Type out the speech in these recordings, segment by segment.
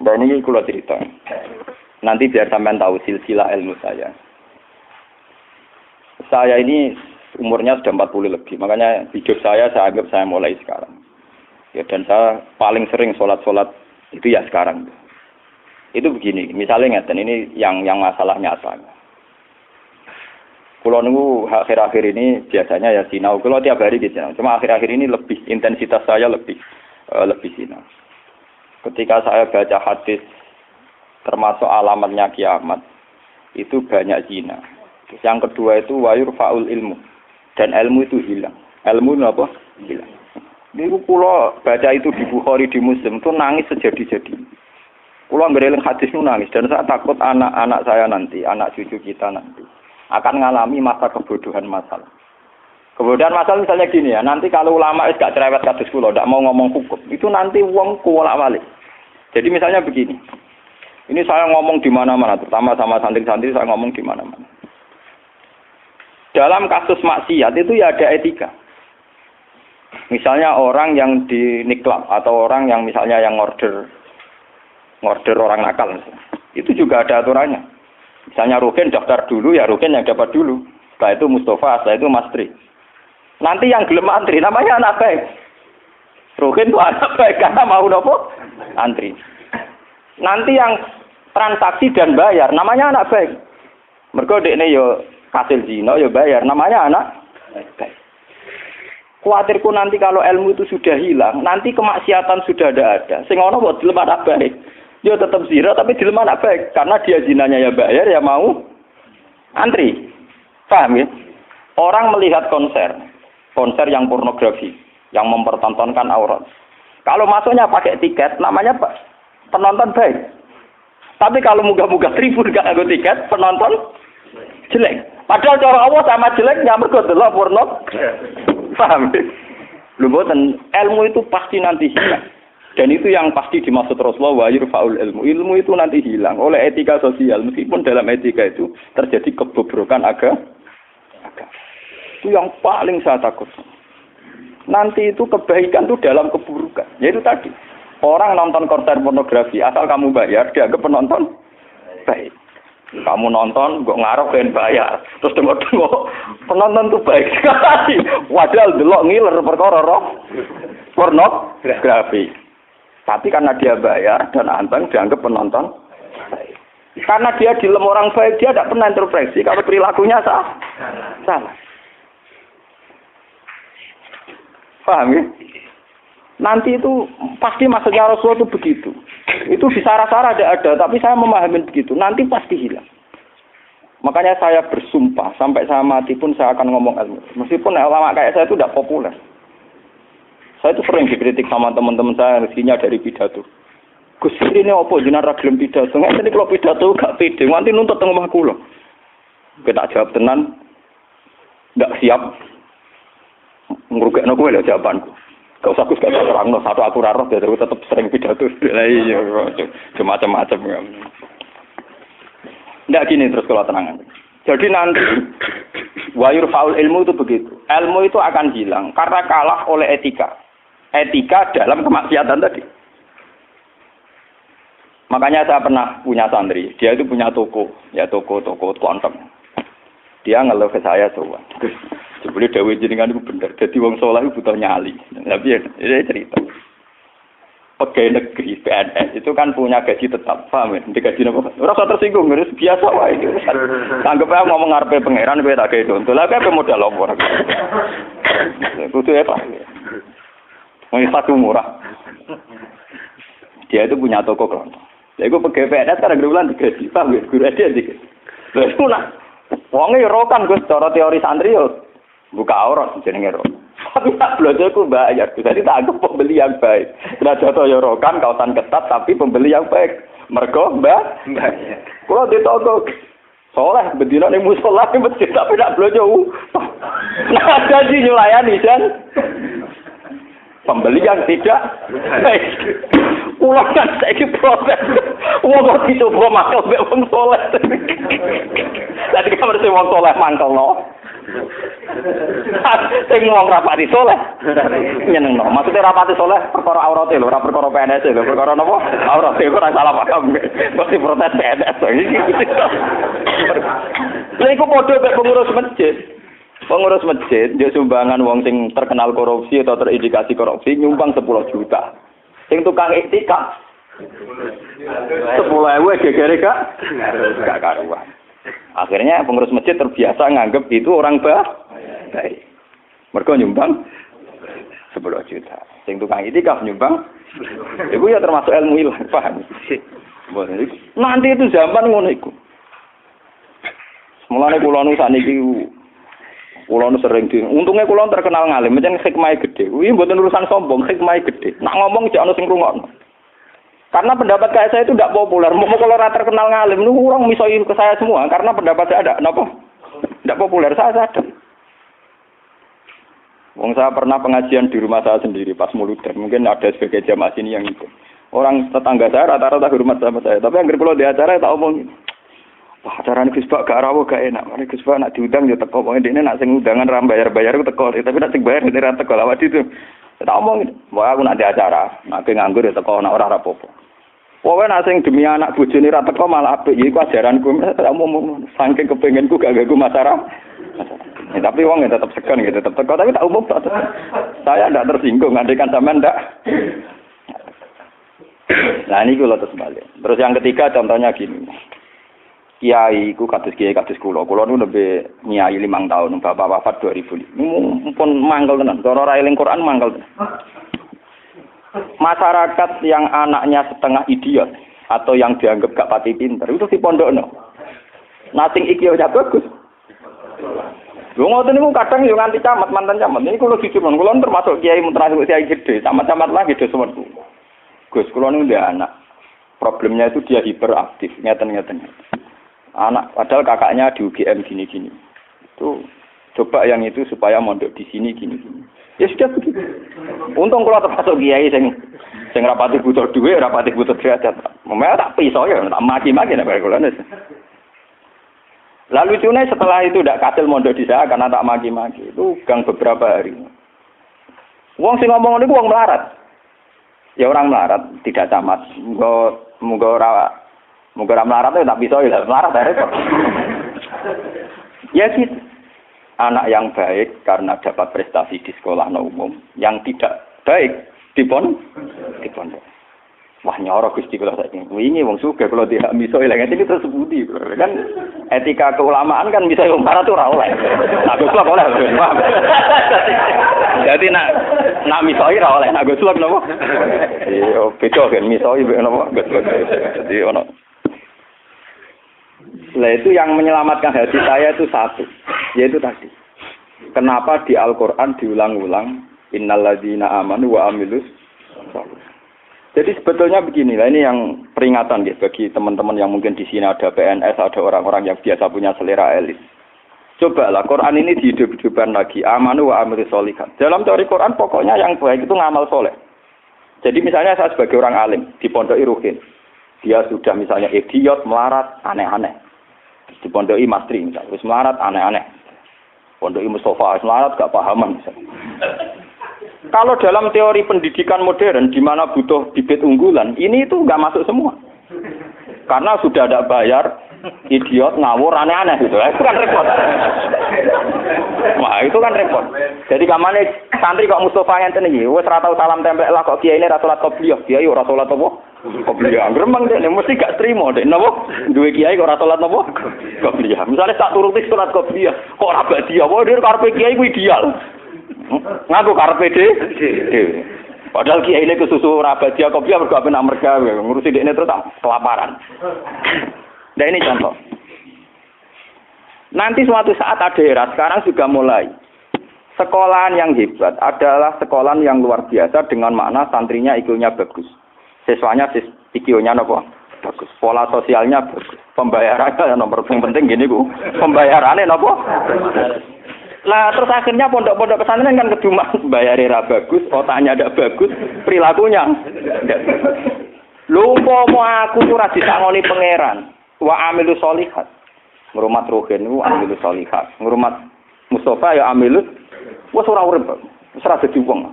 Dan ini kula cerita. Nanti biar sampean tahu silsilah ilmu saya. Saya ini umurnya sudah 40 lebih. Makanya hidup saya anggap saya mulai sekarang. Ya, dan saya paling sering sholat itu ya sekarang. Itu begini, misalnya ngeten ini yang masalah nyata. Kulo nunggu akhir-akhir ini biasanya ya sinau. Kulo tiap hari gitu. Cuma akhir-akhir ini lebih intensitas saya lebih sinau. Ketika saya baca hadis termasuk alamatnya kiamat itu banyak zina. Yang kedua itu wayur faul ilmu dan ilmu itu hilang. Ilmu itu apa? Hilang. Niku kulo baca itu di Bukhari di Muslim itu nangis sejadi-jadi. Kulo ngereling hadis itu nangis dan saya takut anak-anak saya nanti, anak cucu kita nanti akan mengalami masa kebodohan masalah. Kebodohan masalah misalnya gini ya, nanti kalau ulama gak cerewet kados kula, ndak mau ngomong hukum, itu nanti wong kuwalak-walik. Jadi misalnya begini. Ini saya ngomong di mana-mana, terutama sama santri-santri saya ngomong di mana-mana. Dalam kasus maksiat itu ya ada etika. Misalnya orang yang di niklab atau orang yang misalnya yang ngorder orang nakal misalnya. Itu juga ada aturannya. Misalnya Rukin daftar dulu, ya Rukin yang dapat dulu. Setelah itu Mustafa, setelah itu Mas Tri. Nanti yang gelem antri, namanya anak baik. Rukin itu anak baik, karena mau nopo? Antri. Nanti yang transaksi dan bayar, namanya anak baik. Mergo dekne yo kasil zina, yo bayar, namanya anak baik. Kuatirku nanti kalau ilmu itu sudah hilang, nanti kemaksiatan sudah ada. Sing ono kok dilem anak baik. Dia tetap zina tapi dilem anak baik karena dia zinanya ya bayar ya mau antri. Paham ya? Orang melihat konser yang pornografi, yang mempertontonkan aurat. Kalau masuknya pakai tiket, namanya penonton baik. Tapi kalau munggah-munggah tribun gak nganggo tiket, penonton jelek. Padahal cara Allah sama jeleknya mergo delok porno. Paham ya? Lho mboten, ilmu itu pasti nanti hilang. Dan itu yang pasti dimaksud Rasulullah wa yurfa'ul ilmu. Ilmu itu nanti hilang oleh etika sosial. Meskipun dalam etika itu terjadi kebobrokan agama. Itu yang paling saya takut. Nanti itu kebaikan itu dalam keburukan. Yaitu tadi. Orang nonton konser pornografi, asal kamu bayar, dianggap penonton baik. Kamu nonton, kok ngarep pengen bayar. Terus tengok-tengok, penonton itu baik sekali. Padahal delok ngiler perkara pornografi. Tapi karena dia bayar dan anteng dianggap penonton baik. Karena dia dilem orang baik, dia tidak pernah intervensi kalau perilakunya salah. Paham ya? Nanti itu pasti maksudnya Rasulullah itu begitu. Itu di sarah-sarah ada, tapi saya memahami begitu. Nanti pasti hilang. Makanya saya bersumpah sampai saya mati pun saya akan ngomong ilmu. Meskipun ulama kayak saya itu tidak populer. Saya itu sering dikritik sama teman-teman saya mestinya dari pidato. Gus ini apa jenengan ra gelem pidato? Ngene kalau pidato gak pede, nanti nuntut teng omah kula. Kita jawab tenan ndak siap. Ngrugekno kowe lho jawabanku. Gak usah Gus gak terangno satu aku ra roh terus tetep sering pidato. Lah iya macam-macam. Ndak gini terus kalau tenangan. Jadi nanti wayur faul ilmu itu begitu. Ilmu itu akan hilang karena kalah oleh etika. Etika dalam kemaksiatan tadi. Makanya saya pernah punya santri, dia itu punya toko kontong. Dia ngeluh ke saya sowan. Sebelum dewe jenengan itu bener. Jadi wong saleh itu butuh nyali. Tapi ya cerita. Pegawai negeri PNS itu kan punya gaji tetap, paham ya? Gaji apa? Ora usah tersinggung, harus biasa wae iki. Anggap ae ngomong ngarepe pangeran kowe tak gawe contoh. Lah kowe modal opo? Kudu ya, Pak. Mau satu murah. Dia itu punya toko kelontong. Ya iku pegawai PNS kan ada bulan digaji, paham ya? Guru dia digaji. Lah iku nak wonge yo rokan Gus, cara teori santri yo buka aurat jenenge ro. Tapi tak belanjaku bayar. Jadi tak anggap pembeli yang baik. Tidak jatuh yorokan, kawasan ketat, tapi pembeli yang baik. Mergo mbak. Kalau di toko soleh, bedino nih musola di masjid, tapi tak belanja. Nah jadi nyulayani kan. Pembeli yang tidak baik. Pulang kan saya proses. Wong itu bawa makal be wong soleh. Tadi kamar saya wong soleh mangkel no. Sing wong rapati saleh nyenengno. Maksudnya rapati saleh perkara aurate lho, ora perkara PNS lho, perkara napa? Aurate ora salah paham. Mesti protes PNS. Lha iku padha mek pengurus masjid. Pengurus masjid njuk sumbangan wong sing terkenal korupsi atau terindikasi korupsi nyumbang 10 juta. Sing tukang iktikaf 10.000 gegere gak karuan. Akhirnya pengurus masjid terbiasa nganggep itu orang baik. Mergo nyumbang 10 juta. Sing tukang iktikaf nyumbang iku ya termasuk ilmu ilang, paham? Nanti itu zaman ngono iku. Mulane kula nu sakniki kula nu sering untungnya kula terkenal ngalim, pancen hikmahe gedhe. Kuwi mboten urusan sombong, hikmahe gedhe. Nak ngomong jek ana sing ngrungokno. Karena pendapat kayak saya itu tidak populer. Mau kalau rata terkenal ngalim, lu orang misoi ke saya semua. Karena pendapat saya ada, kenapa? Tidak populer, saya sadar. Wong saya pernah pengajian di rumah saya sendiri pas Muludan. Mungkin ada sebagai jamaah sini yang itu. Orang tetangga saya rata-rata hormat sama saya. Tapi yang kalau di acara tak omong, wah acara ini Gus Pak gak rawuh gak enak. Mari Gus Pak nak diundang ya teko. Pokoknya dia nak sing undangan ram bayar-bayar aku teko. Tapi nak sing bayar dia ra teko. Lawat itu. Tak omong, wah aku nak di acara. Nak nganggur ya teko, nak ora rapopo. Pokoknya nak sing demi anak bojone ra teko malah apik. Ya iku ajaranku. Tak omong saking kepengenku gak ganggu masyarakat. Ya, tapi wong tetap segan gitu, tetap teko. Tapi tak umum tak. Saya tidak tersinggung. Andekan sampean ndak. Nah ini kula terus balik. Terus yang ketiga contohnya gini. Kiai ku kados kiai kados kula. Kula nu lebih nyai 5 tahun, bapak wafat 2000. Mumpun mangkel tenan. Cara ra eling Quran mangkel tenan. Masyarakat yang anaknya setengah idiot atau yang dianggap gak pati pinter itu si pondokno. Nating iki ya bagus. Lho ngoten niku kadang yo nganti camat mantan camat. Ini kula jujur mon, kula termasuk kiai termasuk kiai gede, camat-camat lah gede semerku. Gus kula niku ndek anak. Problemnya itu dia hiperaktif, ngeten-ngeten. Anak padahal kakaknya di UGM gini-gini. Itu coba yang itu supaya mondok di sini gini-gini. Ya sudah begitu. Untung kalau termasuk kiai sing rapati butuh duit, rapati butuh derajat. Memang tak pisau ya, tak maki-maki nek kula. Lalu lucunya setelah itu tidak kasil mondok di saya karena tak maki-maki. Itu gang beberapa hari. Wong sing ngomong niku wong melarat. Ya orang melarat, tidak camat. Muga ora melarat ya tak pisau ya melarat ya repot. Ya gitu. Anak yang baik karena dapat prestasi di sekolah umum, yang tidak baik di pondok. Wah nyoro Gusti kula saiki. Wingi wong sugih kula tidak miso ilang iki terus budi. Kan etika keulamaan kan bisa wong marah tuh ora oleh. Nak goblok oleh. Jadi nak misoi ora oleh, nak goblok napa? Iya, beda kan misoi napa goblok. Jadi ono. Lah itu yang menyelamatkan hati saya itu satu, yaitu tadi. Kenapa di Al-Qur'an diulang-ulang innalladzina amanu wa amilus sholihat. Jadi sebetulnya beginilah, ini yang peringatan ya bagi teman-teman yang mungkin di sini ada PNS, ada orang-orang yang biasa punya selera elit. Cobalah Quran ini dihidup-hidupkan lagi, amanu wa amilus sholihat. Dalam teori Quran pokoknya yang baik itu ngamal soleh. Jadi misalnya saya sebagai orang alim di Pondok Ruhin, dia sudah misalnya idiot, melarat, aneh-aneh. Di Pondok Mastri misalnya, wis melarat aneh-aneh. Pondok Mustafa melarat gak pahaman misalnya. Kalau dalam teori pendidikan modern di mana butuh bibit unggulan, ini itu nggak masuk semua. Karena sudah ada bayar, idiot, ngawur, aneh-aneh gitu. Itu kan repot. Wah, itu kan repot. Jadi kamane santri kok Mustafa ngenten iki, wis ora tau salam tempel lah kok kiai ini ra salat qobliyah. Kiai ora salat apa? Qobliyah. Gremeng dek mesti gak trimo dek napa? Duwe kiai kok ora salat napa? Qobliyah. Misale tak turuti salat qobliyah, kok ora badiah. Wah, dia karepe kiai ku ideal. Ngaku karepe dhewe. Padahal kiai ini kesusu rabadia kopiah mergo ape nak merga ngurusi dekne terus kelaparan. Nah ini contoh. Nanti suatu saat ada era sekarang juga mulai. Sekolahan yang hebat adalah sekolahan yang luar biasa dengan makna santrinya IQ-nya bagus. Siswanya IQ-nya apa? Bagus. Pola sosialnya bagus. Pembayarannya nomor yang penting gini Bu. Pembayarannya apa? Lah terus akhirnya pondok-pondok pesantren kan kedua bayarnya bagus, otaknya tidak bagus, perilakunya tidak. Lho umpama aku ora disangoni pangeran, wa amilus sholihat. Ngrumat rohen wa amilus sholihat. Ngrumat Mustafa ya amilus. Wes ora urip. Wis ora dadi wong.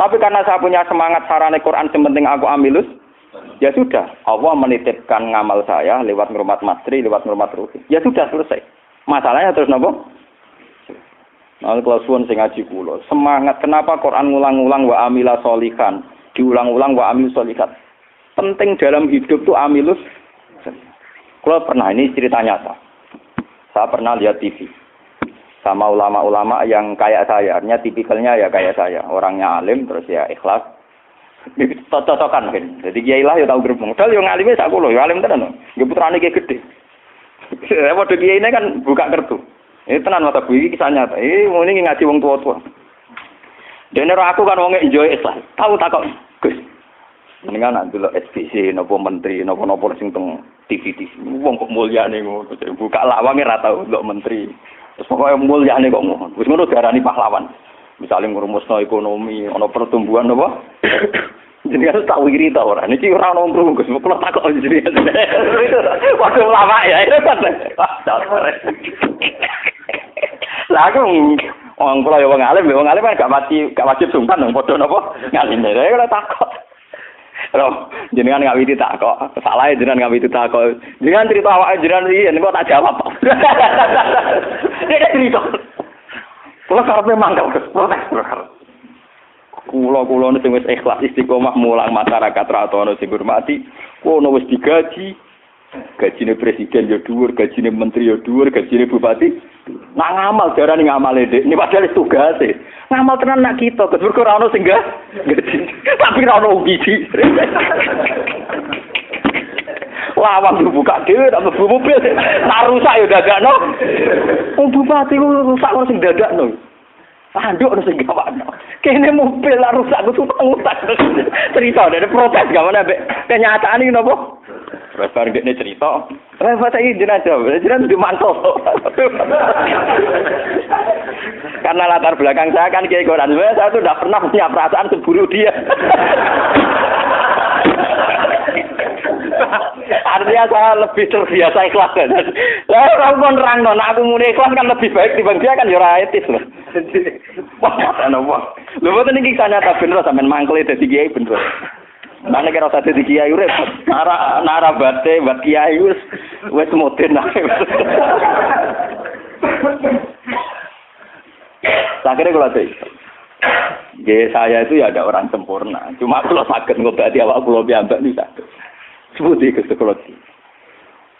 Tapi karena saya punya semangat sarane Quran sementing aku amilus, ya sudah. Allah menitipkan ngamal saya lewat ngurmat mastri, lewat ngurmat ruhi. Ya sudah selesai. Masalahnya terus napa? Nah, kalau suwun sing ngaji kula, semangat kenapa Quran ngulang-ulang wa amila sholihan, diulang-ulang wa amil sholihat. Penting dalam hidup tuh amilus. Kula pernah ini cerita nyata. Saya pernah lihat TV sama ulama-ulama yang kayak saya, artinya tipikalnya ya kayak saya, orangnya alim terus ya ikhlas. Cocokan kan. Jadi kiai lah ya tahu gerbong. Padahal yang alime sak kula, ya alim tenan. Ya putrane kiai gede. Padha kiai ini kan buka kertu. Ini tenan mata bu iki kisah nyata. Ini ngaji wong tua-tua. Dene aku kan wong enjoy ikhlas. Tahu takok, Gus. Mendingan nak delok SBC napa menteri napa-napa sing teng TV-TV. Wong kok mulyane ngono. Buka lawange ra tau delok menteri. Terus pokoknya mulyane kok ngono. Wis ngono diarani pahlawan. Misalnya ngurumusno ekonomi, ana pertumbuhan apa? Jadi harus tak wiri ta ora. Niki ora ono ngru Gus. Kula takok jenengan. Waduh lama ya. Lah aku wong kula ya wong alim kan gak wajib sungkan dong padha napa ngalime. Lah takok. Loh, jenengan ngawiti takok. Salah jenengan ngawiti takok. Jenengan cerita awake jenengan iki kok tak jawab. Nek cerita. Kula karepe mangkel protes. Kula sing wis ikhlas istiqomah mulang masyarakat ra ono sing hormati, kono wis digaji. Gajine presiden ya dhuwur, gajine menteri ya dhuwur, gajine bupati. Nak ngamal darane ngamale Dik. Ini padahal tugase. Ngamal tenan nak kita, Gus ora ono sing gaji. Tapi ora ono biji. Lawang buka dhewe tak mlebu mobil. Nak rusak ya dadakno. Wong bupati ku rusak kok sing dadakno. Anduk ono sing gawakno. Kene mobil lah rusak ku utang-utang. Cerita dari protes gimana mbek kenyataan iki napa? Bar ngene cerita. Repot iki jenengan dimantul. Karena latar belakang saya kan kiai Quran, saya tuh tidak pernah punya perasaan cemburu dia. Artinya saya lebih terbiasa ikhlas kan. Lah orang pun nerangno, nek aku muni ikhlas kan lebih baik dibanding dia kan ya ora etis lho. Wah, ana apa? Lho mboten iki nyata bener sampean mangkel dadi kiai bener. Mana kira usah dadi kiai urip. Nara bate buat kiai wis moden ae. Akhirnya kalau saya itu ya ada orang sempurna. Cuma kalau sakit ngobati awak kulo piyambak niku sakit. Sebuti ke sekolah.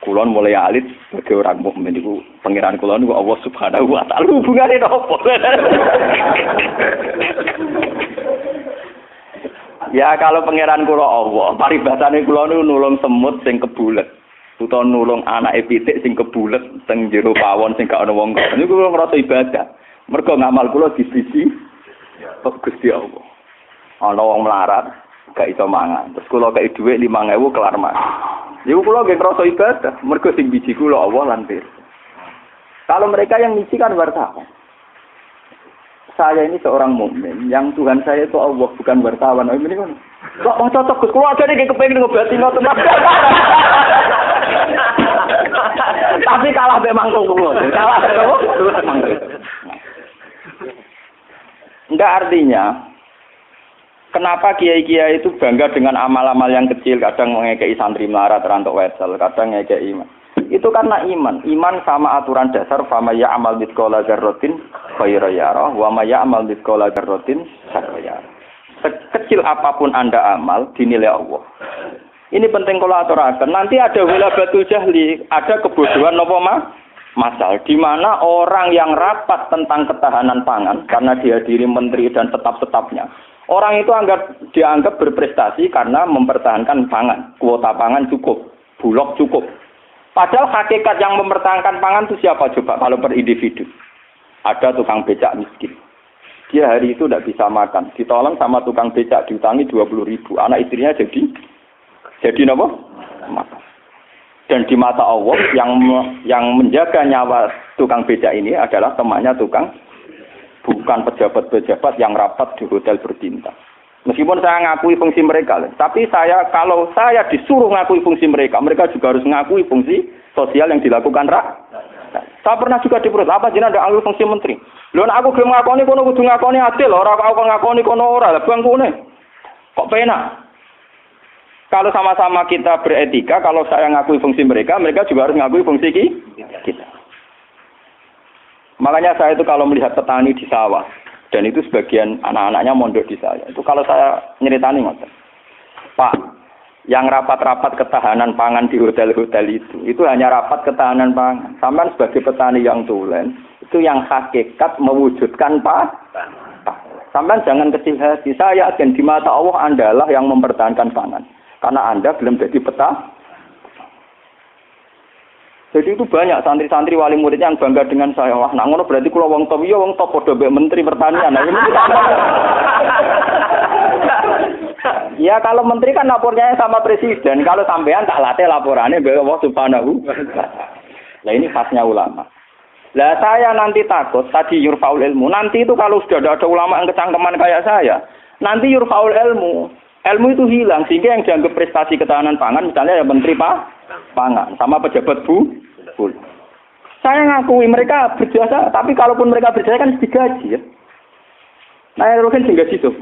Kulon mulai alit sebagai orang mukmin itu pangeran kulon niku Allah Subhanahu wa taala hubungane nopo? Ya kalau pangeran kula Allah, paribasane kula niku nulung semut sing kebulet. Utawa nulung anake pitik sing kebulet teng jero pawon sing gak ana wong. Niku kula ngrasa ibadah. Mergo ngamal kula disisi Gusti Allah. Ana wong melarat, gak iso mangan. Terus kula kei dhuwit 5.000 kelar mangan. Niku kula nggih ngrasa ibadah. Mergo sing biji kula Allah lan pir. Kalau mereka yang ngisi kan wartawan. Saya ini seorang mukmin, yang Tuhan saya itu Allah bukan wartawan. Ini kan kok mau cocok Gus, kalau ada nih kepengen ngobati ngoten. Tapi kalah memang kok. Kalah enggak artinya kenapa kiai-kiai itu bangga dengan amal-amal yang kecil, kadang mengekei santri melarat rantok wesel, kadang ngekei iman. Itu karena iman. Iman sama aturan dasar fama ya'mal mithqala dzarratin khairan yarah wa ma ya'mal mithqala dzarratin syarran yarah. Sekecil apapun Anda amal dinilai Allah. Ini penting kalau aturaken. Nanti ada wilabatul jahli, ada kebodohan napa masal di mana orang yang rapat tentang ketahanan pangan karena dihadiri menteri dan tetap-tetapnya. Orang itu dianggap berprestasi karena mempertahankan pangan. Kuota pangan cukup, bulog cukup. Padahal hakikat yang mempertahankan pangan itu siapa coba kalau per individu? Ada tukang becak miskin. Dia hari itu tidak bisa makan. Ditolong sama tukang becak diutangi 20.000. Anak istrinya jadi apa? Makan. Dan di mata Allah yang menjaga nyawa tukang becak ini adalah temannya tukang, bukan pejabat-pejabat yang rapat di hotel berbintang. Meskipun saya ngakui fungsi mereka, tapi kalau saya disuruh ngakui fungsi mereka, mereka juga harus ngakui fungsi sosial yang dilakukan rakyat. Saya pernah juga diprotes, apa jenengan ndak alur fungsi menteri? Lho nek aku gelem ngakoni kono kudu ngakoni adil, ora aku ngakoni kono ora. Lah bangkune. Kok penak? Kalau sama-sama kita beretika, kalau saya ngakui fungsi mereka, mereka juga harus ngakui fungsi kita. Makanya saya itu kalau melihat petani di sawah, dan itu sebagian anak-anaknya mondok di saya, itu kalau saya nyeritani ngoten. Pak, yang rapat-rapat ketahanan pangan di hotel-hotel itu hanya rapat ketahanan pangan. Sampai sebagai petani yang tulen, itu yang hakikat mewujudkan Sampai jangan kecil hati. Saya yakin di mata Allah Andalah yang mempertahankan pangan. Karena Anda belum jadi Jadi itu banyak santri-santri wali murid yang bangga dengan saya. Wah, nak ngono berarti kula wong top, ya wong top padha mbek menteri pertanian. Nah, ini ya kalau menteri kan lapornya sama presiden. Kalau sampean tak latih laporannya mbek Allah Subhanahu. Nah, ini khasnya ulama. Lah saya nanti takut tadi yurfaul ilmu. Nanti itu kalau sudah ada ulama yang kecangkeman kayak saya, nanti yurfaul ilmu. Ilmu itu hilang sehingga yang dianggap prestasi ketahanan pangan misalnya ya menteri pangan sama pejabat bu. Saya ngakui mereka berjasa, tapi kalaupun mereka berjasa kan digaji ya. Nah, itu kan digaji tuh.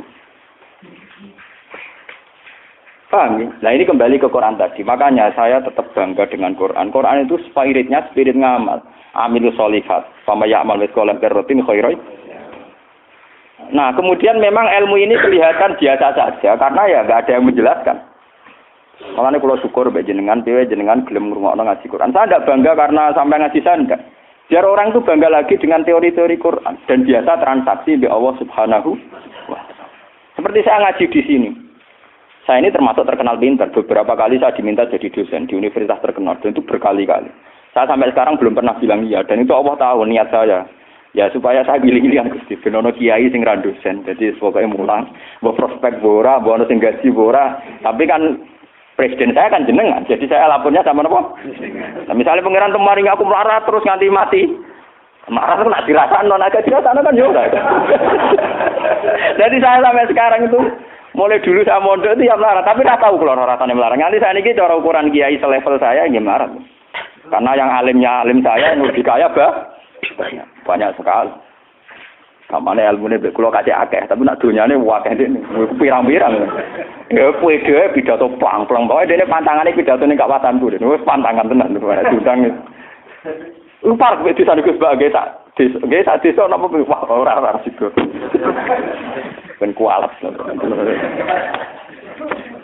Paham ya? Nah ini kembali ke Quran tadi. Makanya saya tetap bangga dengan Quran. Quran itu spirit ngamal. Amilus sholihat. Fama ya'mal mithqala dzarratin khairan. Nah, kemudian memang ilmu ini kelihatan biasa saja karena ya nggak ada yang menjelaskan. Makanya kalau syukur mbek jenengan jenengan gelem ngrungokno ngaji Quran. Saya tidak bangga karena sampai ngaji saya enggak. Biar orang itu bangga lagi dengan teori-teori Quran dan biasa transaksi mbek Allah Subhanahu wa taala. Seperti saya ngaji di sini. Saya ini termasuk terkenal pintar. Beberapa kali saya diminta jadi dosen di universitas terkenal dan itu berkali-kali. Saya sampai sekarang belum pernah bilang iya dan itu Allah tahu niat saya. Ya supaya saya pilih-pilih Gusti ben ono kiai sing ra dosen. Jadi pokoke mulang, mbok prospek ora, mbok ono sing gaji ora. Tapi kan presiden saya kan jenengan. Jadi saya lapornya sama napa? Nah, misalnya pangeran temaring aku melarat terus nganti mati. Marah itu nak dirasakno, agak dirasakno kan yo ora. Jadi saya sampai sekarang itu mulai dulu saya mondok itu ya melarat, tapi tidak tahu kalau rasanya melarat. Nanti saya ini cara ukuran kiai selevel saya ya melarat. Karena yang alimnya alim saya, yang lebih kaya banyak sekali. Kamane ilmune mbek kula kacek akeh, tapi nak donyane akeh dene. Pirang-pirang. Ya kowe dhewe pidato plang-plang. Pokoke dene pantangane pidatone gak watanku. Wis pantangan tenan diundang. Upar wis disane Gus Mbak nggih sak desa napa wah ora sido. Ben kualat.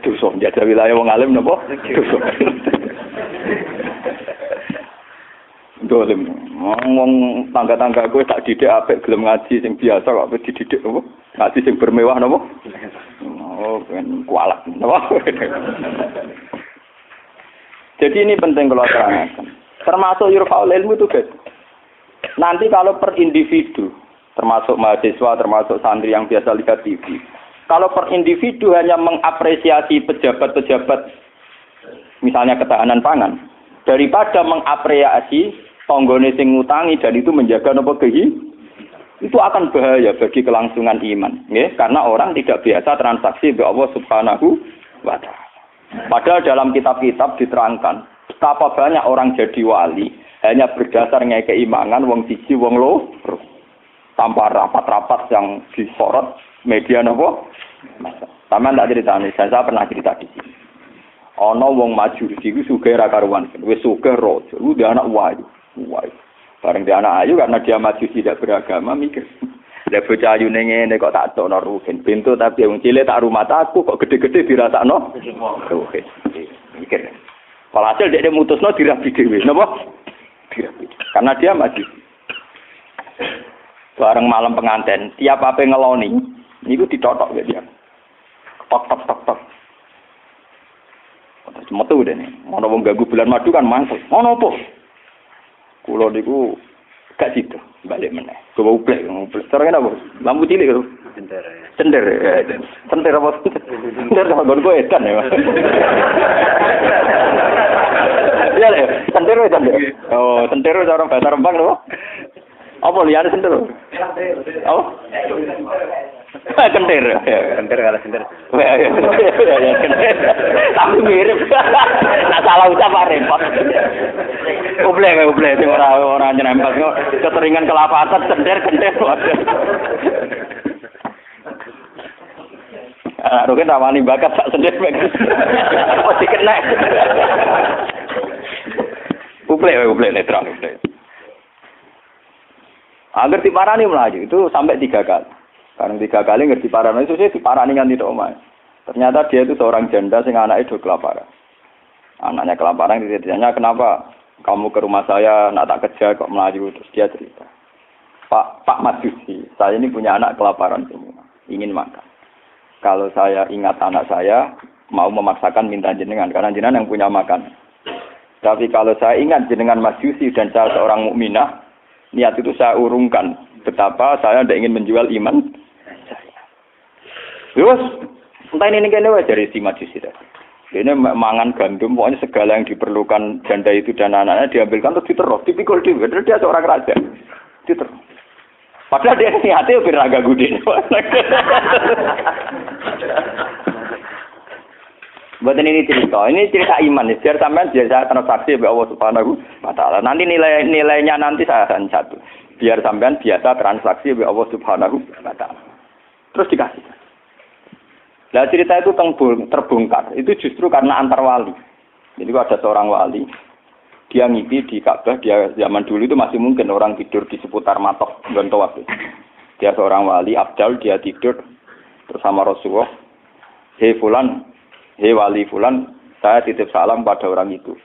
Dosa njajah wilayah wong alim napa? Dosa. Dolim. Ngomong tangga-tangga gue tak didik apik gelem ngaji sing biasa kok dididik apa? Ngaji sing bermewah napa? Oh, ben kualat napa? Jadi ini penting kalau terangkan. Termasuk yurfaul ilmu itu guys. Nanti kalau per individu, termasuk mahasiswa, termasuk santri yang biasa lihat TV. Kalau per individu hanya mengapresiasi pejabat-pejabat misalnya ketahanan pangan daripada mengapresiasi tonggone sing ngutangi dan itu menjaga napa itu akan bahaya bagi kelangsungan iman, nggih, karena orang tidak biasa transaksi be Allah Subhanahu wa taala. Padahal dalam kitab-kitab diterangkan betapa banyak orang jadi wali hanya berdasar ngekei imangan wong siji wong loro tanpa rapat-rapat yang disorot media napa. Sama ndak ceritane, saya pernah cerita di sini. Ana wong Majusi iku sugih ra karuan, wis sugih raja, udah anak wayu. Bareng dia anak ayu karena dia Majusi tidak beragama mikir. Lah bocah ayune ngene kok tak tokno rugen pintu tapi wong cilik tak rumah aku kok gede-gede dirasakno. Rugen. Mikir. Walhasil dia mutusno dirabi dhewe, napa? Dirabi. Karena dia Majusi. Bareng malam pengantin, tiap ape ngeloni niku ditotok ya dia. Tok. Metu dene. Ana wong ganggu bulan madu kan mangkel. Ono apa? Kula niku gak sido, balik meneh. Gowo ublek. Carane apa? Lampu cilik lho. Cender. Cender apa? Cender kok gon kowe edan ya. Iya lho, cender. Oh, cender cara bahasa Rembang lho. Apa liyane cender? Oh. Kentir kalau kentir. Tapi mirip. Tak salah ucap repot. Uble sing ora nyerempet kok keteringan kelapatan cender-cender. Rugen rawani bakat sak sender mek. Mesti kena. Uble netral. Agar diparani melaju itu sampai 3 kali. Karena 3 kali ngerti parani itu sih diparani kan tidak omah. Ternyata dia itu seorang janda sing anaknya do kelaparan. Anaknya kelaparan ditanya kenapa kamu ke rumah saya nak tak kerja kok melaju, terus dia cerita. Pak Majusi, saya ini punya anak kelaparan semua, ingin makan. Kalau saya ingat anak saya mau memaksakan minta jenengan karena jenengan yang punya makan. Tapi kalau saya ingat jenengan Majusi dan saya seorang mukminah, niat itu saya urungkan betapa saya tidak ingin menjual iman saya. Terus entah ini kene wae dari si Majusi tadi. Ini mangan gandum, pokoknya segala yang diperlukan janda itu dan anaknya diambilkan terus diterus, dipikul dia. Dia seorang raja, diterus. Padahal dia niatnya biar agak gede. Buat ini cerita iman. Biar sampean biar transaksi oleh Allah Subhanahu wa Ta'ala. Nanti nilainya nanti saya akan satu. Biar sampean biasa transaksi oleh Allah Subhanahu wa Ta'ala. Terus dikasih. Nah cerita itu terbongkar, itu justru karena antar wali. Jadi ada seorang wali, dia ngipi di Ka'bah, dia zaman dulu itu masih mungkin orang tidur di seputar matok Gontowak. Dia seorang wali, Abdal, dia tidur bersama Rasulullah. Hei fulan, hei wali fulan, saya titip salam pada orang itu.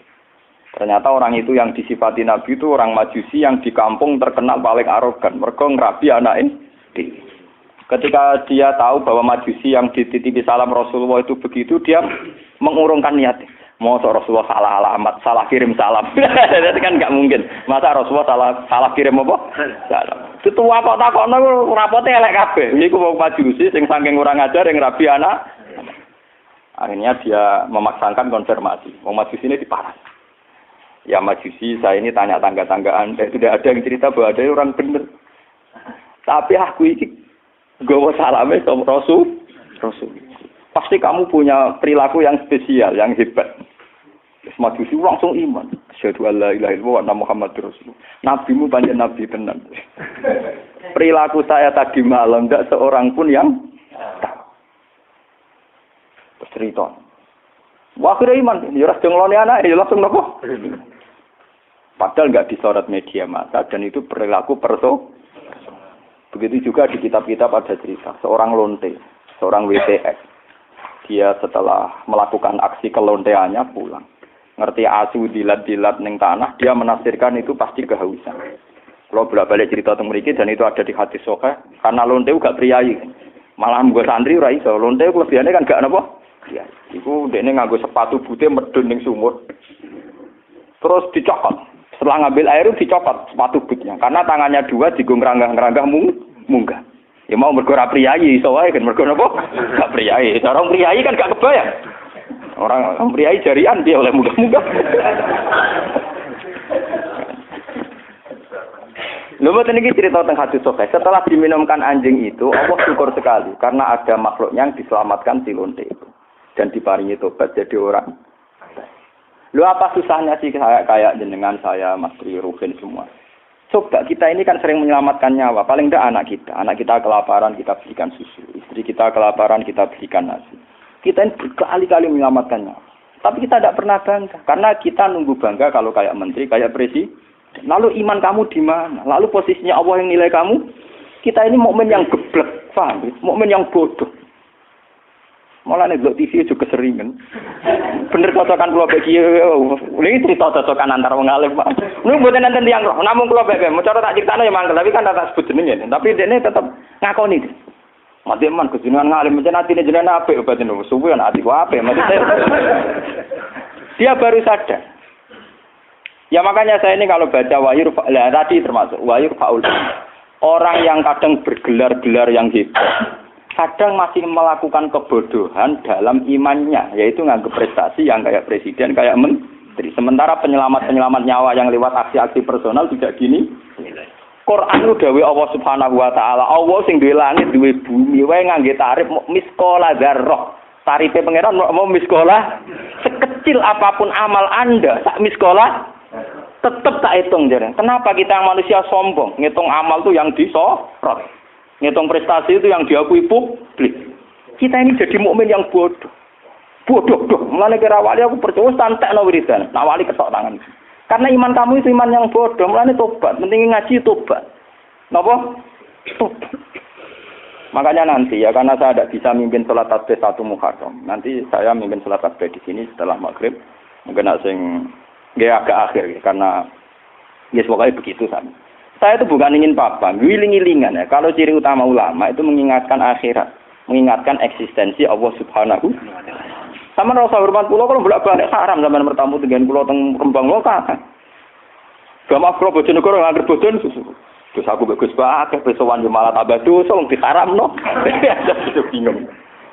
Ternyata orang itu yang disifati Nabi itu orang Majusi yang di kampung terkenal paling arogan. Mereka ngerabi anaknya. Ketika dia tahu bahwa Majusi yang dititipi salam Rasulullah itu begitu, dia mengurungkan niat. Mau Rasulullah salah alamat, salah kirim salam. Itu kan nggak mungkin. Masa Rasulullah salah kirim apa? Salam. Itu apa takokno rapote elek kabeh. Niku wong Majusi sing saking kurang ajar yang rabi anak. Akhirnya dia memaksakan konfirmasi. Wong Majusi ini diparah. Ya Majusi, saya ini tanya tangga-tanggaan. Tidak ada yang cerita bahwa ada orang benar. Tapi aku ini gawa salame sama Rasul. Pasti kamu punya perilaku yang spesial, yang hebat. Majusi langsung iman. Asyhadu an la ilaha illallah wa anna Muhammadur Rasulullah. Nabimu banyak nabi tenan. Perilaku saya tadi malam tidak seorang pun yang tahu. Terus cerita. Wah, kira iman. Ya ras jenglone anak, ya langsung nopo. Padahal enggak disorot media massa dan itu perilaku Begitu juga di kitab-kitab ada cerita seorang lonte, seorang WTX. Dia setelah melakukan aksi kelonteannya pulang. Ngerti asu dilat-dilat ning tanah, dia menafsirkan itu pasti kehausan. Kalau bolak-balik cerita teng mriki dan itu ada di hadis sahih, karena lonte gak priyayi. Malah nggo santri ora iso. Lonte kelebihane kan gak napa? Priyayi. Iku dekne nganggo sepatu bute medun ning sumur. Terus dicokot. Setelah ngambil air dicopot sepatu bootnya karena tangannya 2 digo ngeranggah munggah. Ya mau mergo ora priyayi iso wae kan mergo napa? Gak priyayi. Orang priyayi kan gak kebayang. Orang priyayi jarian dia oleh munggah-munggah. Lho mboten iki cerita tentang hadis sahih. Setelah diminumkan anjing itu, Allah syukur sekali karena ada makhluk yang diselamatkan si lonte itu dan diparingi tobat jadi orang. Lu apa susahnya sih kayak jenengan saya, Mas Tri, Ruben semua. Coba kita ini kan sering menyelamatkan nyawa. Paling tidak anak kita. Anak kita kelaparan, kita berikan susu. Istri kita kelaparan, kita berikan nasi. Kita ini berkali-kali menyelamatkan nyawa. Tapi kita tidak pernah bangga. Karena kita nunggu bangga kalau kayak menteri, kayak presiden. Lalu iman kamu di mana? Lalu posisinya Allah yang nilai kamu? Kita ini mukmin yang geblek, paham? Mukmin yang bodoh. Malah nek TV juga keseringan. Bener cocokan kula bagi ini cerita cocokan antar wong alim, Pak. Niku mboten enten tiyang roh, namung kula bek mau cara tak critakno ya mangkel, tapi kan tak sebut jenenge. Tapi dekne tetep ngakoni. Mati man kejenengan ngalim mencen atine jenengan apik obaten suwe ana ati ku apik maksudnya. Dia baru sadar. Ya makanya saya ini kalau baca wahyu tadi termasuk wahyu faul. Orang yang kadang bergelar-gelar yang hebat kadang masih melakukan kebodohan dalam imannya, yaitu nganggep prestasi yang kayak presiden, kayak menteri. Sementara penyelamat-penyelamat nyawa yang lewat aksi-aksi personal tidak gini. Quran itu dawuh Allah Subhanahu wa Ta'ala, Allah sing duwe langit, duwe bumi, wae ngangge tarif miskola dzarrah. Tarife pangeran mau miskola sekecil apapun amal Anda, sak miskola Tetap tak hitung jadi. Kenapa kita yang manusia sombong? Ngitung amal tuh yang disorot. Ngitung prestasi itu yang diakui publik. Kita ini jadi mukmin yang bodoh. Bodoh doh. Mulane kira wali aku percaya santekno wiridan. Nah wali ketok tangan. Karena iman kamu itu iman yang bodoh. Mulane tobat. Penting ngaji tobat. Napa? Tobat. Makanya nanti ya karena saya tidak bisa mimpin sholat tasbih 1 Muharram. Nanti saya mimpin sholat tasbih di sini setelah maghrib. Mungkin agak akhir ya, karena ya pokoknya begitu sama. Saya itu bukan ingin apa, wiling-wilingan ya. Kalau ciri utama ulama itu mengingatkan akhirat, mengingatkan eksistensi Allah Subhanahu. Sama rasa hormat pulau kalau bolak-balik haram zaman bertamu dengan pulau teng Rembang lokal. Gak maaf kalau Bojonegoro nggak bojon susu. Terus aku bagus banget, besowan malah tambah dosa, diharam no. Itu bingung.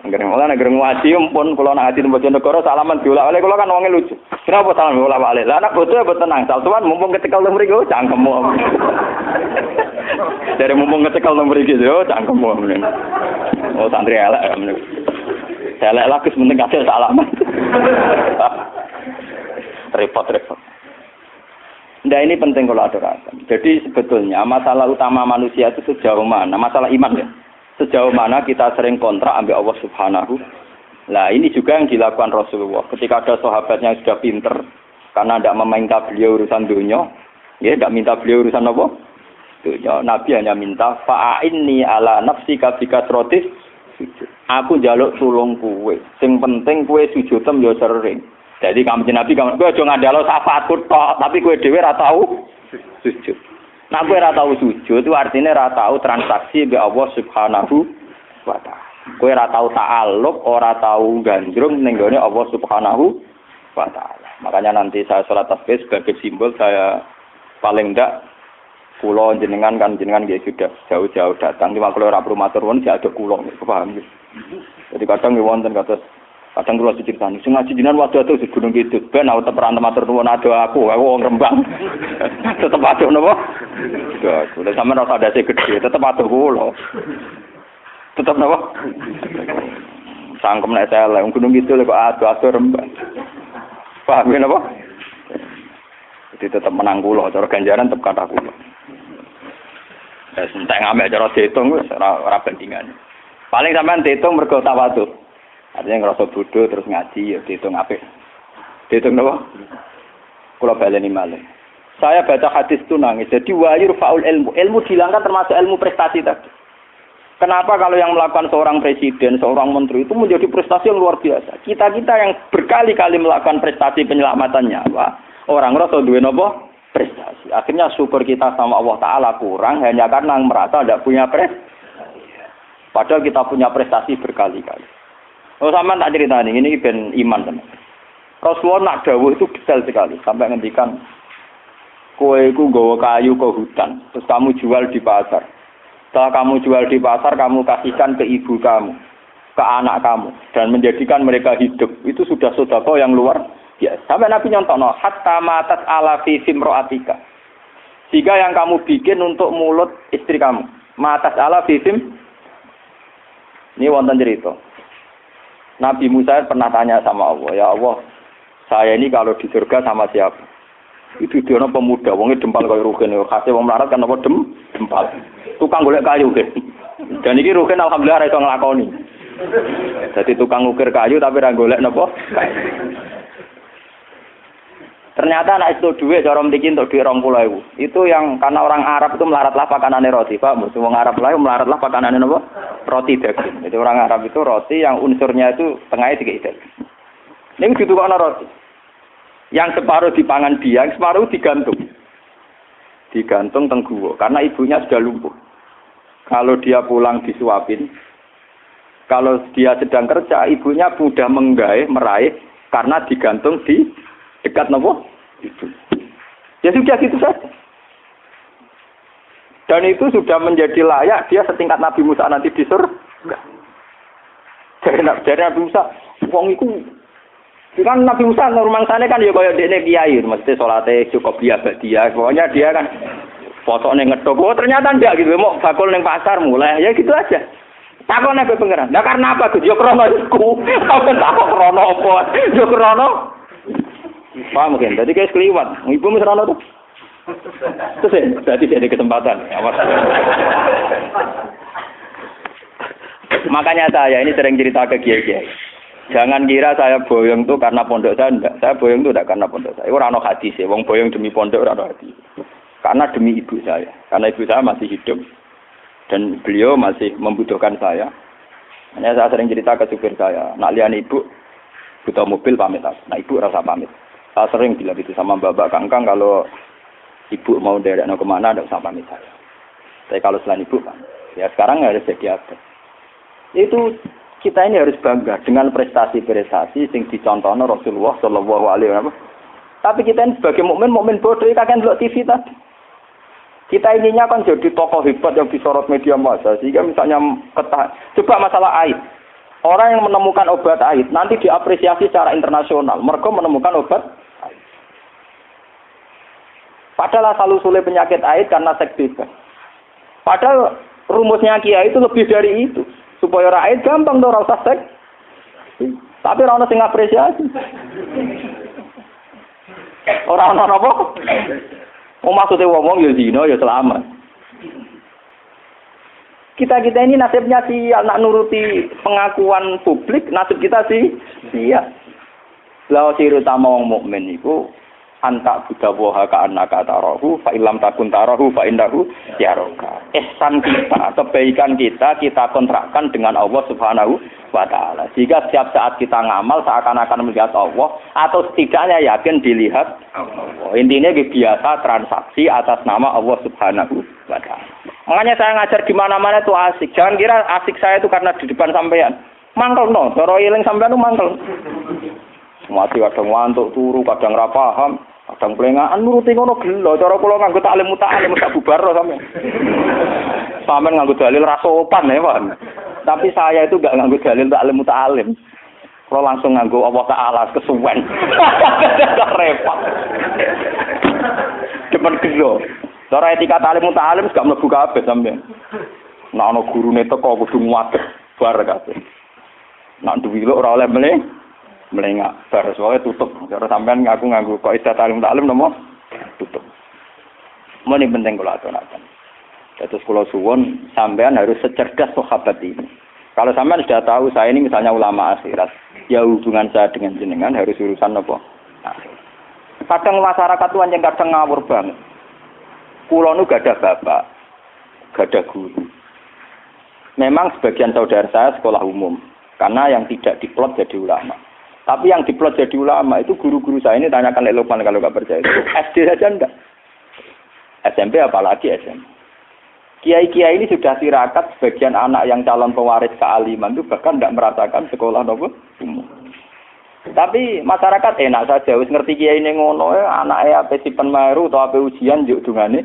Negeri ngaji pun kalau nak ngaji di Bojonegoro salaman diulak-alik kalau kan wongnya lucu. Kenapa salaman diulak-alik? Lah anak bojo ya tenang, saltuan mumpung ketika lu mriki cangkemmu. Dari mumpung ketika lu mriki yo cangkemmu. Oh santri elek. Elek lagi sementing kasih salaman. Repot. Nah ini penting kalau aturakan. Jadi sebetulnya masalah utama manusia itu sejauh mana? Masalah iman ya. Sejauh mana kita sering kontrak ambil Allah Subhanahu. Nah ini juga yang dilakukan Rasulullah. Ketika ada sahabatnya yang sudah pinter, karena tidak meminta beliau urusan dunia, ya tidak minta beliau urusan apa? Dunia. Nabi hanya minta fa'inni ala nafsika bikasrotis sujud. Aku njaluk tulung kowe. Sing penting kowe sujudem ya sering. Jadi kamu Nabi kamu kowe aja ngandalo syafaatku tok, tapi kowe dhewe ora tau sujud. Nah, kowe ora tau sujud itu artinya ora tau transaksi mbek Allah Subhanahu wa taala. Kowe ora tau ta'alluq, ora tau gandrung ning gone Allah Subhanahu wa taala. Makanya nanti saya salat tasbih sebagai simbol saya paling ndak kula jenengan nggih sudah jauh-jauh datang. Cuma kalau ora perlu matur nuwun ada kula, paham nggih. Jadi kadang nggih wonten kados kadang kula diceritani sing ngaji jenengan waduh di Gunung Kidul ben aku teperan matur nuwun ada aku wong Rembang. Tetep aduh napa? Aku lha sampeyan ora sadase gedhe tetep aduh kula. Tetep napa? Sangkem nek saya wong Gunung Kidul kok aduh Rembang. Paham napa? Jadi tetep menang kula cara ganjaran tetep kata kula. Wis entek ngambek cara diitung wis ora bandingan. Paling sampean diitung mergo tawadhu. Artinya ngerasa bodoh terus ngaji ya dihitung apik. Dihitung apa? Kula baleni malih. Saya baca hadis itu nangis. Jadi wayur faul ilmu. Ilmu dihilangkan termasuk ilmu prestasi tadi. Kenapa kalau yang melakukan seorang presiden, seorang menteri itu menjadi prestasi yang luar biasa. Kita-kita yang berkali-kali melakukan prestasi penyelamatan nyawa, orang ngerasa duwe napa? Prestasi. Akhirnya syukur kita sama Allah Ta'ala kurang hanya karena merasa tidak punya prestasi. Padahal kita punya prestasi berkali-kali. Oh sama tak cerita ini ben iman teman. Rasulullah nak dawuh itu detail sekali sampai ngendikan kowe iku nggawa kayu ke hutan terus kamu jual di pasar. Setelah kamu jual di pasar kamu kasihkan ke ibu kamu, ke anak kamu dan menjadikan mereka hidup. Itu sudah sedekah yang luar biasa. Sampai Nabi nyontono hatta matat ala fi simroatika. Jika yang kamu bikin untuk mulut istri kamu, matas ala fi sim. Ini wonten cerita. Nabi Musa pernah tanya sama Allah, ya Allah, saya ini kalau di surga sama siapa? Itu dia pemuda, wongnya dempal kaya Rugen, khasnya wong melarat kan apa dempal. Tukang golek kayu kan. Dan ini Rugen alhamdulillah iso nglakoni. Jadi tukang ngukir kayu tapi ra golek napa? Ternyata anak itu duit cara mriki untuk duit 20.000. Itu yang karena orang Arab itu melaratlah pakanane roti, Pak. Wong Arab lain melaratlah pakanane napa? Roti daging. Jadi orang Arab itu roti yang unsurnya itu tengahnya dikei daging. Ning ditukokno roti. Yang separuh dipangan dia, yang separuh digantung. Digantung teng guwa karena ibunya sudah lumpuh. Kalau dia pulang disuapin. Kalau dia sedang kerja, ibunya mudah meraih karena digantung di dekat nopo itu. Ya sudah gitu saja. Dan itu sudah menjadi layak dia setingkat Nabi Musa nanti di surga. Dari Nabi Musa, wong iku kan Nabi Musa rumangsane kan ya kaya dekne kiai, mesti salate cukup dia. Pokoknya dia kan foto ning ngedok. Oh ternyata ndak gitu, mau bakul ning pasar mulai. Ya gitu aja. Takone be pengeran. Lah karena apa Gus? Ya krana iku. Sampeyan takok krana apa? Ya krana paham mungkin. Jadi kayak keliwat. Ibu mesra tuh. Terus ya, berarti ada kesempatan. Makanya saya ini sering cerita ke kiai-kiai. Jangan kira saya boyong tuh karena pondok saya enggak. Saya boyong tuh enggak karena pondok saya. Ora ono hadis ya, wong boyong demi pondok ora ono hadis. Karena demi ibu saya. Karena ibu saya masih hidup dan beliau masih membutuhkan saya. Hanya saya sering cerita ke supir saya, nak lihat ibu butuh mobil pamit aku. Nah ibu rasa pamit. Saya sering bilang itu sama Mbak Kangkang kalau ibu mau derekno kemana enggak usah pamit saya. Tapi kalau selain ibu kan, ya sekarang harus jadi apa? Itu kita ini harus bangga dengan prestasi-prestasi yang dicontohkan Rasulullah Shallallahu Alaihi Wasallam. Tapi kita ini sebagai mukmin bodoh, kakek ndelok TV tadi. Kita ininya kan jadi tokoh hebat yang disorot media massa. Sehingga misalnya coba masalah aid. Orang yang menemukan obat aid nanti diapresiasi secara internasional. Mereka menemukan obat aid. Padahal asal-usulnya penyakit aid karena seks bebas. Padahal rumusnya kiai itu lebih dari itu. Supaya ora aid gampang to ora usah seks. Tapi ora ono sing apresiasi. Ora ono apa? Maksudnya ngomong ya zina ya selamat. Kita ini nasibnya sial, nak nuruti pengakuan publik, nasib kita sih sial. Lawa ciri utama wong mukmin iku anta budawaha ka annaka tarahu fa illam takun tarahu fa indahu yaraka. Ihsan kita, kebaikan kita kontrakkan dengan Allah Subhanahu wa taala. Jika setiap saat kita ngamal seakan-akan melihat Allah atau setidaknya yakin dilihat Allah. Intinya biasa transaksi atas nama Allah Subhanahu wa taala. Makanya saya ngajar di mana-mana itu asik. Jangan kira asik saya itu karena di depan sampean. Mangkel no, cara eling sampean itu mangkel. Mati kadang ngantuk turu, kadang ra paham, kadang plengaan nuruti ngono gelo. Cara kula nganggo taklim muta'alim sak bubar sampean. Sampean nganggo dalil ra sopan ya, Pak. Tapi saya itu enggak nganggo dalil taklim muta'alim. Kula langsung nganggo Allah Taala kesuwen. Repot. Depan gelo. Cara etika taklim muta'alim gak mlebu kabeh sampean. Nek ana gurune teko kudu nguwat bar kabeh. Nek duwi ora oleh melengak bar soalnya tutup. Cara sampean ngaku nganggo kaidah taklim nomo tutup. Ini penting kula aturaken. Terus kula suwun sampean harus secerdas sahabat ini. Kalau sampean sudah tahu saya ini misalnya ulama akhirat, ya hubungan saya dengan jenengan harus urusan apa? Akhirat. Kadang masyarakat tuh anjing kadang ngawur banget. Kula nu gak ada bapak, gak ada guru. Memang sebagian saudara saya sekolah umum, karena yang tidak diplot jadi ulama. Tapi yang diplot jadi ulama itu guru-guru saya ini tanyakan Lukman kalau nggak percaya itu. SD saja enggak. SMP apalagi SMP. Kiai-kiai ini sudah tirakat sebagian anak yang calon pewaris kealiman itu bahkan tidak merasakan sekolah nopo umum. Tapi masyarakat enak saja, wis ngerti kiai ini ngono, anaknya apa sipen maru atau apa ujian juk dungane.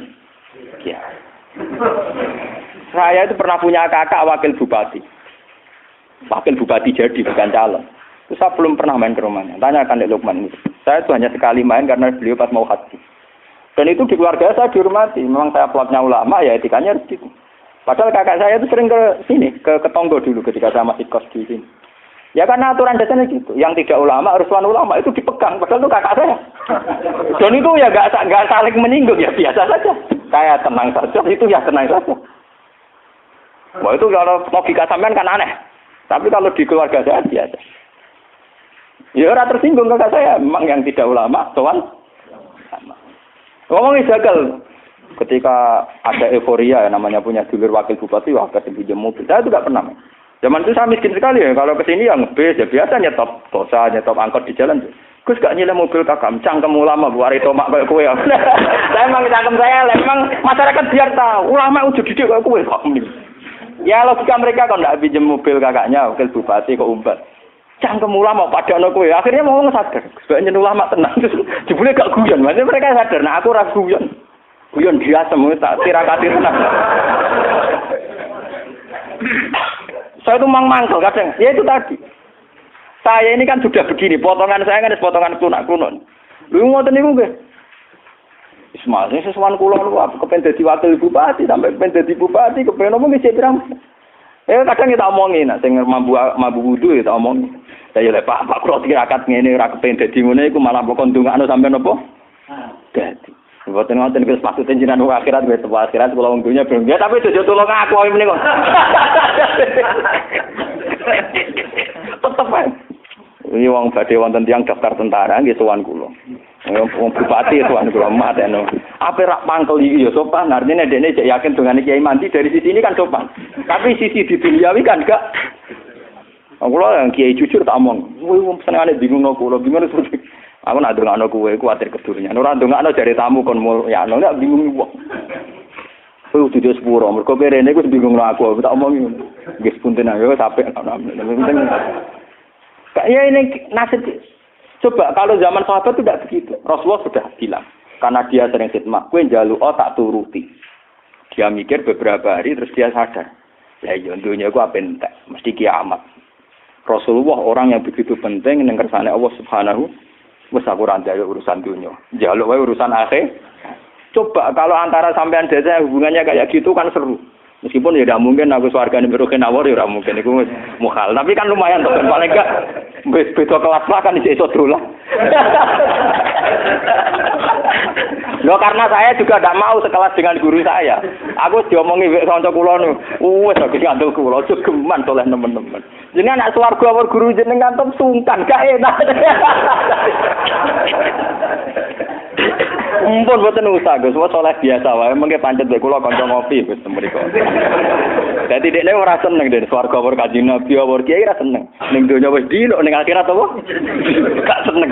Kiai. Saya itu pernah punya kakak wakil bupati. Wakil bupati jadi bukan calon. Saya belum pernah main ke rumahnya. Tanyakan Dek Lukman itu. Saya itu hanya sekali main karena beliau pas mau haji. Dan itu di keluarga saya dihormati. Memang saya plotnya ulama, ya etikanya harus gitu. Padahal kakak saya itu sering ke sini, ke Tonggo dulu ketika saya masih kos di sini. Ya karena aturan dasarnya gitu. Yang tidak ulama, harus ulama itu dipegang. Padahal itu kakak saya. Dan itu ya nggak saling menyinggung, ya biasa saja. Saya tenang saja, itu ya tenang saja. Wah itu kalau logika sampean kan aneh. Tapi kalau di keluarga saya biasa. Ya orang tersinggung kakak saya, memang yang tidak ulama, tuan. Ngomongin jagal. Ketika ada euforia, namanya punya dulur wakil bupati, wah kasih pinjam mobil. Saya juga pernah. Zaman itu saya miskin sekali ya. Kalau kesini yang bis, ya biasa nyetop tosa, nyetop angkot di jalan. Gus gak nyilem mobil kakak, cangkem ulama, buari tomak kayak kue. Saya memang cangkem saya, memang masyarakat biar tahu. Ulama udah didik kayak kue. Ya logika mereka kalau nggak pinjam mobil kakaknya, wakil bupati kok umbat. Cangkem ulama pada anak kue. Akhirnya mau sadar. Sebenarnya ulama tenang. Jebule gak guyon. Maksudnya mereka sadar. Nah aku ragu guyon. Guyon biasa. Tak tirakati tenang. Saya itu mangkel kadang. Ya itu tadi. Saya ini kan sudah begini. Potongan saya kan potongan kuno-kuno. Lu ngoten niku nggih. Ismail, ini sesuatu kula aku kepen dadi wakil bupati sampai kepen dadi bupati kepen omong iki pirang. Kadang kita omongin, sing mampu wudu kita omongin. Saya lek Pak kula tirakat ngene ora kepen dadi ngene iku malah pokok ndongakno sampean apa? Dadi. Mboten ngoten Gus maksudnya jenengan akhirat wis akhirat kula wong dunya belum. Ya tapi aja tulung aku menika. Tetep ae. Ini wong badhe wonten tiyang daftar tentara nggih sowan kula. Wong bupati sowan kula mateno. Apa rak pangkel iki ya sopan. Artinya dekne cek yakin dengan Kiai Mandi dari sisi ini kan sopan. Tapi sisi di duniawi kan enggak. Kula yang Kiai jujur tak omong. Wong senengane bingung kula, bingung terus. Aku nak ndongakno kowe kuwatir kedurunyan. Ora ndongakno jare tamu kon ya nek bingung wong. Kowe kudu sepuro, mergo rene ku bingung aku tak omongi. Nggih punten ae sampe penting. Kayak ini nasib. Coba kalau zaman sahabat itu tidak begitu. Rasulullah sudah bilang karena dia sering khidmah, kowe njaluk tak turuti. Dia mikir beberapa hari terus dia sadar. Ya iya dunia ku apa entek, mesti kiamat. Rasulullah orang yang begitu penting ning kersane Allah Subhanahu wis aku ora njaluk urusan dunia. Njaluk wae urusan akhir. Coba kalau antara sampean desa hubungannya kayak gitu kan seru. Meskipun ya tidak mungkin aku swargane beroke nawar ya ora mungkin iku mukhal. Tapi kan lumayan to paling enggak beda kelas lah kan iso dolan. Loh karena saya juga tidak mau sekelas dengan guru saya. Aku diomongi wek kanca kula niku. Wes aku ngandel kula geman oleh teman-teman. Jenengan anak swarga awor guru jenengan tem sungkan gak enak. Mumpun boten usah Gus, wis oleh biasa wae mengke pancet wek kula kanca ngopi Gus mriko. Dadi dekne ora seneng den swarga awor Kanjeng Nabi awor Kiai ora seneng. Ning donya wis dilok ning akhirat apa? Gak seneng.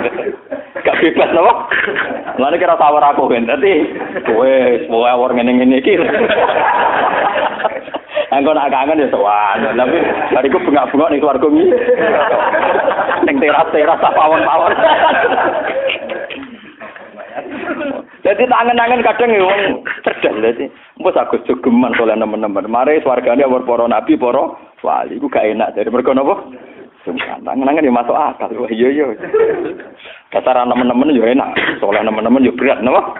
Gak bebas apa? Lan kira sawar aku ben. Dadi kowe awor ngene-ngene iki. Angko nak kangen ya sowan, tapi bariku bengak-bengok ning swarga iki. Ning teras-teras pawon-pawon. Jadi tangan-tangan kadang wong cerdas dadi. Mbok Agus jogeman oleh nemen-nemen. Mare swargane awor para nabi, para wali iku gak enak dari mergo napa? Tangan-tangan ya masuk akal. Wah iya. Dasar nemen-nemen yo enak, soleh nemen-nemen yo berat napa?